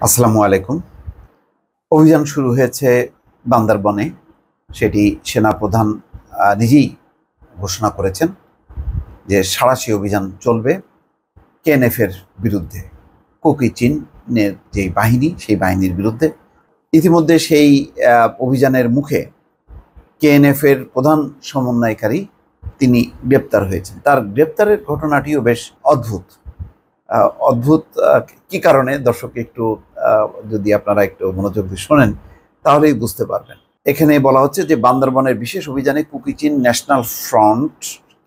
আসসালামু আলাইকুম। অভিযান শুরু হয়েছে বান্দরবনে। সেটি সেনাপ্রধান নিজেই ঘোষণা করেছেন যে সাঁড়াশি অভিযান চলবে কেএনএফের বিরুদ্ধে, কুকি চিনের যে বাহিনী সেই বাহিনীর বিরুদ্ধে। ইতিমধ্যে সেই অভিযানের মুখে কেএনএফের প্রধান সমন্বয়কারী তিনি গ্রেপ্তার হয়েছেন। তার গ্রেপ্তারের ঘটনাটিও বেশ অদ্ভুত। অদ্ভুত কি কারণে দর্শক একটু যদি আপনারা একটু মনোযোগ দিয়ে শোনেন তাহলেই বুঝতে পারবেন। এখানে বলা হচ্ছে যে বান্দরবনের বিশেষ অভিযানে কুকি চিন ন্যাশনাল ফ্রন্ট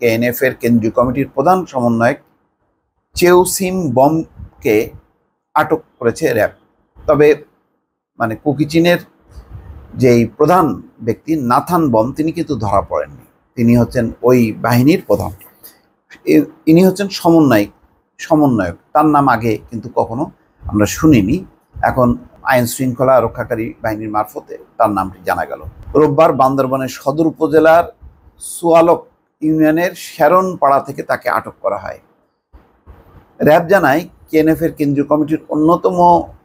কেএনএফ এর কেন্দ্রীয় কমিটির প্রধান সমন্বয়ক চেউসিম বমকে আটক করেছে র্যাব। তবে কুকি চিনের যেই প্রধান ব্যক্তি নাথান বম তিনি কিন্তু ধরা পড়েননি। তিনি হচ্ছেন ওই বাহিনীর প্রধান। ইনি হচ্ছেন সমন্বয়ক। তার নাম আগে কিন্তু কখনো আমরা শুনিনি। এখন আইন শৃঙ্খলা রক্ষাকারী বাহিনীর মারফতে তার নামটি জানা গেল। রোববার বান্দরবনের সদর উপজেলার সুয়ালক ইউনিয়নের শ্যারনপাড়া থেকে তাকে আটক করা হয়। র্যাব জানায় কেএনএফ এর কেন্দ্রীয় কমিটির অন্যতম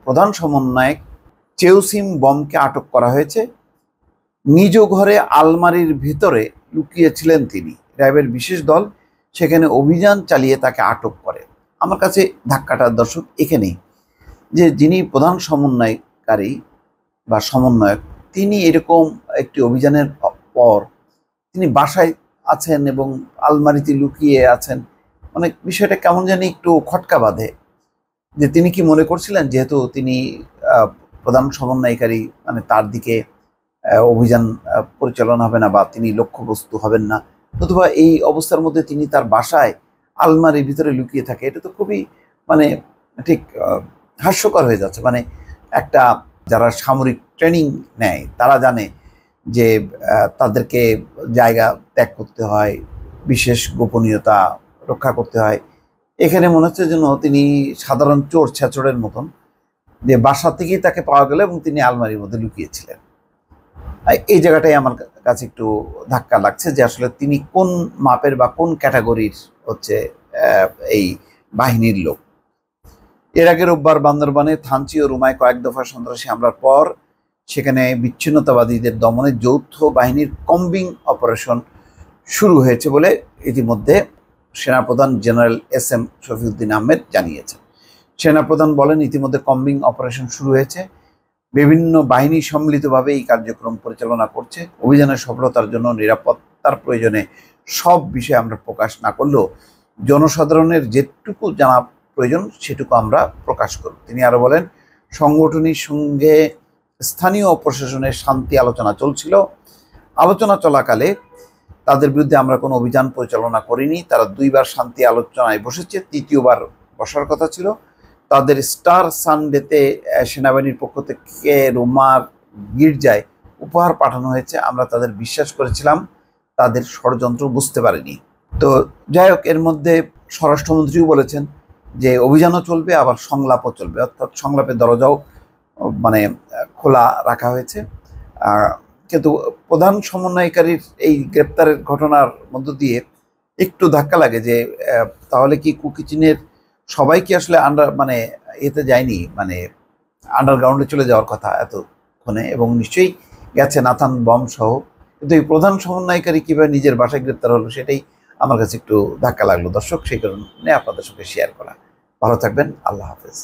প্রধান সমন্বয়ক চেউসিম বমকে আটক করা হয়েছে। নিজ ঘরে আলমারির ভিতরে লুকিয়েছিলেন তিনি। র্যাবের বিশেষ দল সেখানে অভিযান চালিয়ে তাকে আটক করে। আমার কাছে ধাক্কাটা দর্শক এখানেই, যে যিনি প্রধান সমন্বয়কারী বা সমন্বয়ক তিনি এরকম একটি অভিযানের পর তিনি বাসায় আছেন এবং আলমারিতে লুকিয়ে আছেন, বিষয়টা কেমন জানি একটু খটকা বাঁধে। যে তিনি কি মনে করছিলেন যেহেতু তিনি প্রধান সমন্বয়কারী তার দিকে অভিযান পরিচালনা হবে না বা তিনি লক্ষ্যবস্তু হবেন না, অথবা এই অবস্থার মধ্যে তিনি তার বাসায় আলমারির ভিতরে লুকিয়ে থাকে। এটা তো খুবই ঠিক হাস্যকর হয়ে যাচ্ছে। একটা যারা সামরিক ট্রেনিং নেয় তারা জানে যে তাদেরকে জায়গা ত্যাগ করতে হয়, বিশেষ গোপনীয়তা রক্ষা করতে হয়। এখানে মনে হচ্ছে যেন তিনি সাধারণ চোর ছেচড়ের মতন, যে বাসা থেকেই তাকে পাওয়া গেল এবং তিনি আলমারির মধ্যে লুকিয়েছিলেন। এই জায়গাটাই আমার কাছে একটু ধাক্কা লাগছে যে আসলে তিনি কোন মাপের বা কোন ক্যাটাগরির হচ্ছে এই বাহিনীর লোক। এর আগে রোববার বান্দরবানে থানচি ও রুমায় কয়েক দফা সন্ত্রাসী হামলার পর সেখানে বিচ্ছিন্নতাবাদীদের দমনে যৌথ বাহিনীর কম্বিং অপারেশন শুরু হয়েছে বলে ইতিমধ্যে সেনাপ্রধান জেনারেল এস.এম. শফিউদ্দিন আহমেদ জানিয়েছেন। সেনাপ্রধান বলেন, ইতিমধ্যে কম্বিং অপারেশন শুরু হয়েছে। বিভিন্ন বাহিনী সম্মিলিতভাবে এই কার্যক্রম পরিচালনা করছে। অভিযানের সফলতার জন্য নিরাপত্তার প্রয়োজনে সব বিষয়ে আমরা প্রকাশ না করলেও জনসাধারণের যেটুকু জানা প্রয়োজন সেটুকু আমরা প্রকাশ করব। তিনি আরো বলেন, সংগঠনের সঙ্গে স্থানীয় প্রশাসনের শান্তি আলোচনা চলছিল। আলোচনা চলাকালে তাদের বিরুদ্ধে আমরা কোনো অভিযান পরিচালনা করিনি। তারা দুইবার শান্তি আলোচনায় বসেছে, তৃতীয়বার বসার কথা ছিল। তাদের স্টার সানডেতে সেনাবাহিনীর পক্ষ থেকে রোমার গির্জায় উপহার পাঠানো হয়েছে। আমরা তাদের বিশ্বাস করেছিলাম, তাদের ষড়যন্ত্র বুঝতে পারিনি। তো যাই হোক, এর মধ্যে স্বরাষ্ট্রমন্ত্রীও বলেছেন যে অভিযানও চলবে, আবার সংলাপও চলবে, অর্থাৎ সংলাপের দরজাও খোলা রাখা হয়েছে। কিন্তু প্রধান সমন্বয়কারীর এই গ্রেপ্তারের ঘটনার মধ্য দিয়ে একটু ধাক্কা লাগে যে তাহলে কি কুকি চিনের সবাই কি আসলে এতে যায়নি, আন্ডারগ্রাউন্ডে চলে যাওয়ার কথা এতক্ষণে, এবং নিশ্চয়ই গেছে নাথান বম সহ। কিন্তু এই প্রধান সমন্বয়কারী কীভাবে নিজের বাসায় গ্রেপ্তার হলো সেটাই আমার কাছে একটু ধাক্কা লাগলো দর্শক। সেই কারণে আপনাদের সঙ্গে শেয়ার করা। ভালো থাকবেন। আল্লাহ হাফেজ।